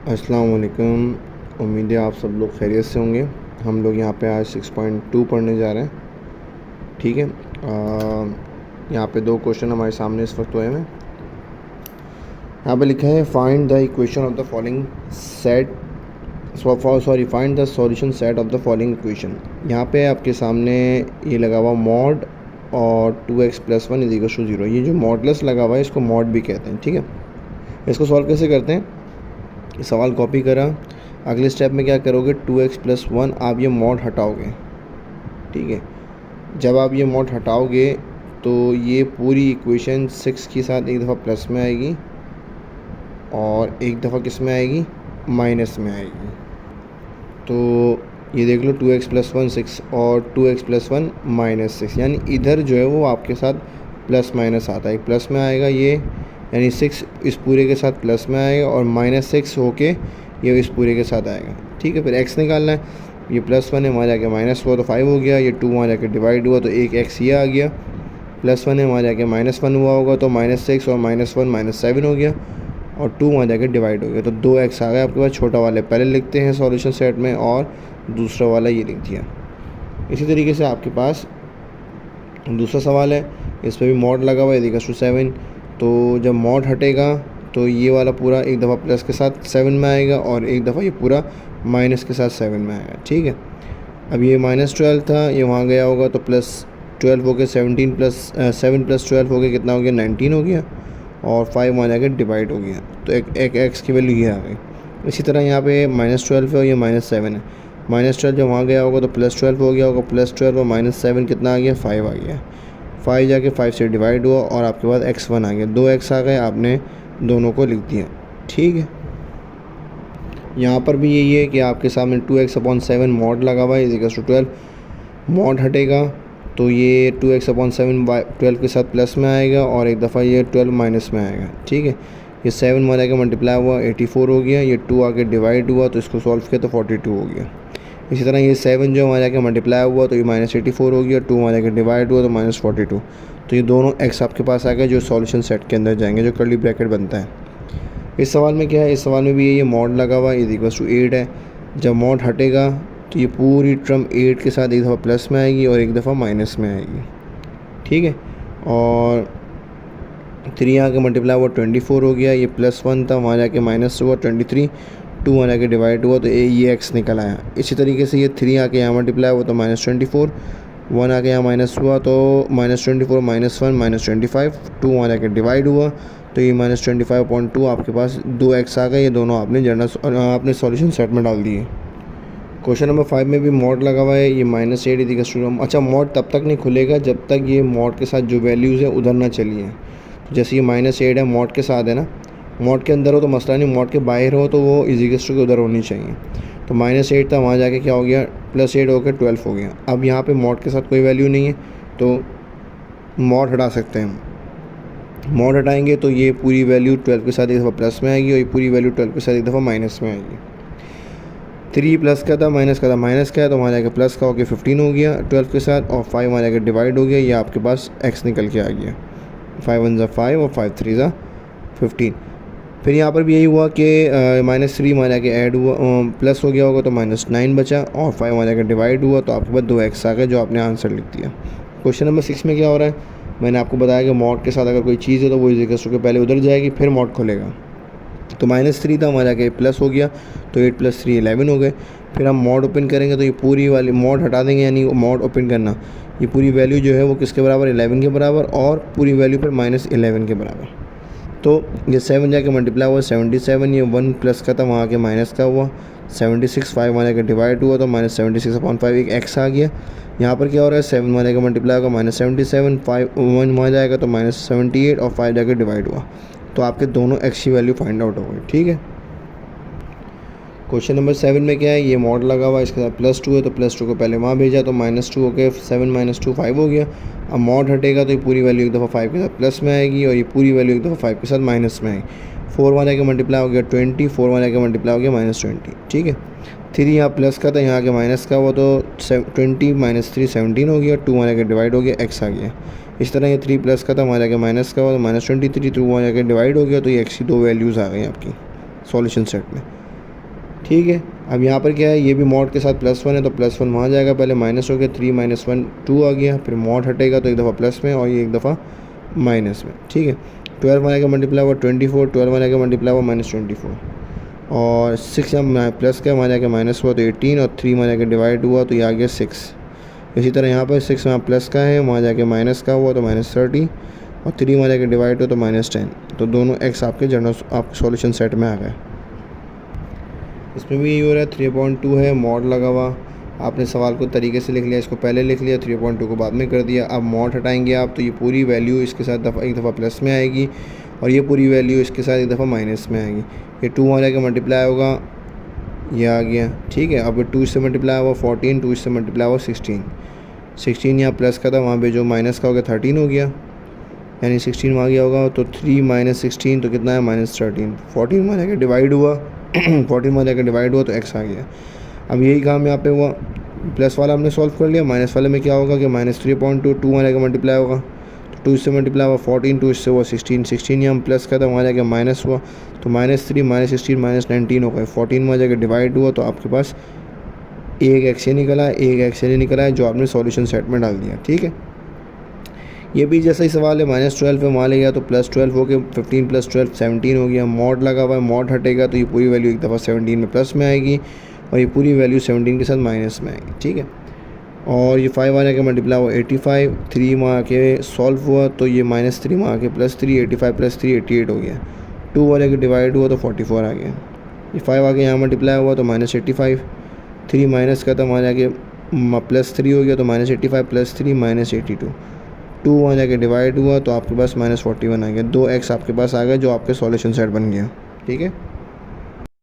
अस्सलाम वालेकुम। उम्मीद है आप सब लोग खैरियत से होंगे। हम लोग यहाँ पे आज 6.2 पढ़ने जा रहे हैं। ठीक है। यहाँ पे दो क्वेश्चन हमारे सामने इस वक्त हुए हैं। यहाँ पे लिखा है find the equation of the following set find the solution set of the following equation. यहाँ पे आपके सामने ये लगा हुआ मॉड और 2x + 1 = 0। ये जो मॉडलेस लगा हुआ है इसको मॉड भी कहते हैं। ठीक है। इसको सॉल्व कैसे करते हैं? सवाल कॉपी करा, अगले स्टेप में क्या करोगे, 2x + 1 आप ये मॉड हटाओगे। ठीक है। जब आप ये मॉड हटाओगे तो ये पूरी इक्वेशन 6 के साथ एक दफ़ा प्लस में आएगी और एक दफ़ा किस में आएगी, माइनस में आएगी। तो ये देख लो 2x + 1 6 और 2x + 1 -6, यानी इधर जो है वो आपके साथ प्लस माइनस आता है। एक प्लस में आएगा ये, यानी 6 इस पूरे के साथ प्लस में आएगा और -6 होके ये इस पूरे के साथ आएगा। ठीक है। फिर x निकालना है। ये +1 है, वहाँ जाके माइनस हुआ तो 5 हो गया। ये 2 वहाँ जाके डिवाइड हुआ तो एक x ये आ गया। +1 है, वहाँ जाके -1 हुआ होगा तो -6 और -1 -7 हो गया और 2 वहाँ जाके डिवाइड हो गया तो 2x आ गया आपके पास। छोटा वाले पहले लिखते हैं सॉल्यूशन सेट में और दूसरा वाला ये लिख दिया। इसी तरीके से आपके पास दूसरा सवाल है, इस पर भी मॉड लगा हुआ है = 7। तो जब मॉड हटेगा तो ये वाला पूरा एक दफ़ा प्लस के साथ 7 में आएगा और एक दफ़ा ये पूरा माइनस के साथ 7 में आएगा। ठीक है। अब ये -12 था, ये वहाँ गया होगा तो +12 हो गया, 7 + 12 हो गया, कितना हो गया, 19 हो गया और 5 वहाँ जाकर डिवाइड हो गया तो एक एक्स की वैल्यू ये आ गई। इसी तरह यहाँ पे -12 है और ये -7 है। -12 जब वहाँ गया होगा तो +12 हो गया होगा, +12 और -7 कितना आ गया, 5 आ गया। 5 जाके 5 से डिवाइड हुआ और आपके पास x1 आ गया। 2x आ गए, आपने दोनों को लिख दिया। ठीक है। यहाँ पर भी यही है कि आपके सामने 2x/7 मॉड लगा हुआ है = 12। मॉड हटेगा तो ये 2x/7 12 के साथ प्लस में आएगा और एक दफ़ा ये 12 माइनस में आएगा। ठीक है। ये 7 माना के मल्टीप्लाई हुआ 84 हो गया। ये 2 आके डिवाइड हुआ तो इसको सॉल्व किया तो 42 हो गया। इसी तरह ये 7 जो वहाँ जाके मल्टीप्लाई हुआ तो ये -84 हो गया। 2 वहाँ जाके डिवाइड हुआ तो -42। तो ये दोनों x आपके पास आ गए जो सॉल्यूशन सेट के अंदर जाएंगे, जो कर्ली ब्रैकेट बनता है। इस सवाल में क्या है, इस सवाल में भी ये मॉड लगा हुआ है = 8 है। जब मॉड हटेगा तो ये पूरी टर्म 8 के साथ एक दफ़ा प्लस में आएगी और एक दफ़ा माइनस में आएगी। ठीक है। और 3 आके मल्टीप्लाई हुआ 24 हो गया। ये +1 था, वहाँ जाके माइनस हुआ 23। 2 वहाँ जाके डिवाइड हुआ तो ये x निकल आया। इसी तरीके से ये 3 आके यहाँ मल्टीप्लाई हुआ तो -24। 1 आके यहाँ माइनस हुआ तो -24 -1 -25। 2 वहाँ जाके डिवाइड हुआ तो ये -25.2 आपके पास 2x आ गए। ये दोनों आपने सॉल्यूशन सेट में डाल दिए। क्वेश्चन नंबर 5 में भी मॉड लगा हुआ है। ये -8 = अच्छा, मॉड तब तक नहीं खुलेगा जब तक ये मॉड के साथ जो वैल्यूज़ है उधर ना चली हैं। तो जैसे ये -8 है, मॉड के साथ है ना, मॉड के अंदर हो तो मसला नहीं, मॉड के बाहर हो तो वो = के उधर होनी चाहिए। तो -8 था, वहाँ जाके क्या हो गया, +8 होकर 12 हो गया। अब यहाँ पे मॉड के साथ कोई वैल्यू नहीं है तो मॉड हटा सकते हैं हम। मॉड हटाएंगे तो ये पूरी वैल्यू 12 के साथ एक दफ़ा प्लस में आएगी और ये पूरी वैल्यू 12 के साथ एक दफ़ा माइनस में आएगी। 3 प्लस का था, माइनस का था, माइनस का है तो वहाँ जाके प्लस का हो गया 15 हो गया 12 के साथ और 5 वहाँ जाके डिवाइड हो गया। ये आपके पास x निकल के आ गया। 5 1 = 5 और 5 3 = 15। फिर यहाँ पर भी यही हुआ कि -3 वहाँ जाके ऐड हुआ, प्लस हो गया होगा तो -9 बचा और 5 वहाँ जाके डिवाइड हुआ तो आपके पास 2x आ गया, जो आपने आंसर लिख दिया। क्वेश्चन नंबर 6 में क्या हो रहा है, मैंने आपको बताया कि मॉड के साथ अगर कोई चीज़ है तो वो = के पहले उधर जाएगी फिर मॉड खुलेगा। तो -3 था, वहाँ जाके प्लस हो गया तो 8 + 3 11 हो गए। फिर हम मॉड ओपन करेंगे तो ये पूरी वाली मॉड हटा देंगे, यानी मॉड ओपन करना, ये पूरी वैल्यू जो है वो किसके बराबर, 11 के बराबर और पूरी वैल्यू पर -11 के बराबर। तो ये 7 जाके मल्टीप्लाई हुआ 77। ये 1 प्लस का था, वहाँ के माइनस का हुआ 76। 5 वहाँ जाके डिवाइड हुआ तो -76/5 एक x आ गया। यहाँ पर क्या हो रहा है, 7 वहाँ जाके मल्टीप्लाई होगा -77। 5 1 वहाँ जाएगा तो -78 और 5 जाके डिवाइड हुआ तो आपके दोनों x की वैल्यू फाइंड आउट हो गई। ठीक है। क्वेश्चन नंबर 7 में क्या है, ये मॉड लगा हुआ है, इसके साथ +2 है तो +2 को पहले वहाँ भेजा तो -2 हो गया, 7 - 2 5 हो गया। अब मॉड हटेगा तो ये पूरी वैल्यू एक दफ़ा 5 के साथ प्लस में आएगी और ये पूरी वैल्यू एक दफ़ा 5 के साथ माइनस में आएगी। 4 वहाँ जाके मल्टीप्लाई हो गया 20, 4 वहाँ जाके मल्टीप्लाई हो गया -20। ठीक है। 3 यहाँ प्लस का था, यहाँ के माइनस का हुआ तो 20 - 3 17 हो गया। 2 वहाँ जाके डिवाइड हो गया, x आ गया। इस तरह ये 3 प्लस का था, वहाँ जाके माइनस का हुआ तो -23। 2 वहाँ जाके डिवाइड हो गया तो ये x की दो वैल्यूज़ आ गई आपकी सॉल्यूशन सेट में। ठीक है। अब यहाँ पर क्या है, ये भी मॉड के साथ +1 है तो +1 वहाँ जाएगा, पहले माइनस हो गया, 3 - 1 2 आ गया, फिर मॉड हटेगा तो एक दफ़ा प्लस में और ये एक दफ़ा माइनस में। ठीक है, 12 आएगा मल्टीप्लाई हुआ 24, 12 आएगा मल्टीप्लाई हुआ -24 और 6 यहाँ प्लस का वहाँ जाके माइनस हुआ तो 18 और 3 वहाँ जाके डिवाइड हुआ तो ये आ गया 6। इसी तरह यहाँ पर 6 वहाँ प्लस का है, वहाँ जाके माइनस का हुआ तो -30 और 3 वहाँ जाके डिवाइड हुआ तो -10। तो दोनों x आपके जनरल आपके सॉल्यूशन सेट में आ गए। इसमें भी यही हो रहा है, 3.2 है, मॉड लगा हुआ। आपने सवाल को तरीके से लिख लिया, इसको पहले लिख लिया, 3.2 को बाद में कर दिया। अब मॉड हटाएंगे आप तो ये पूरी वैल्यू इसके साथ एक दफ़ा प्लस में आएगी और ये पूरी वैल्यू इसके साथ एक दफ़ा माइनस में आएगी। ये 2 वहाँ जाके मल्टीप्लाई होगा, ये आ गया। ठीक है, अब 2 इससे मल्टीप्लाई हुआ 14, 2 इससे मल्टीप्लाई हुआ 16 यहाँ प्लस का था, वहाँ पे जो माइनस का हो गया 13 हो गया, यानी 16 वहाँ गया होगा तो 3 - 16 तो कितना है -13। 14 वहाँ जाके डिवाइड हुआ 14 वहाँ जाके डिवाइड हुआ तो x आ गया। अब यही काम यहाँ पे हुआ, प्लस वाला हमने सॉल्व कर लिया, माइनस वाले में क्या होगा कि -3.2 2 वहाँ जाके मल्टीप्लाई होगा तो 2 इससे मल्टीप्लाई हुआ 14, 2 इससे हुआ 16 यहाँ प्लस का था, वहाँ जाके माइनस हुआ तो -3 -16 -19 हो गए। 14 वहाँ जाके डिवाइड हुआ तो आपके पास एक x निकला, एक x नहीं निकला है जो आपने सॉल्यूशन सेट में डाल दिया। ठीक है, ये भी जैसा ही सवाल है, -12 पे वहाँ ले गया तो +12 हो गया, 15 + 12 17 हो गया। मॉड लगा हुआ है, मॉड हटेगा तो ये पूरी वैल्यू एक दफ़ा 17 में प्लस में आएगी और ये पूरी वैल्यू 17 के साथ माइनस में आएगी। ठीक है, और ये 5 आने के मल्टीप्लाई हुआ 85, 3 वहाँ के सॉल्व हुआ तो ये -3 वहाँ के +3, 85 + 3 88 हो गया। 2 वाले के डिवाइड हुआ तो 44 आ गया। ये 5 आगे यहाँ मल्टीप्लाई हुआ तो -85, 3 माइनस का था वहाँ जाके +3 हो गया तो -85 + 3 -82। 2 वहाँ जाके डिवाइड हुआ तो आपके पास -41 आ गया। 2x आपके पास आ गया जो आपके सॉल्यूशन सेट बन गया। ठीक है।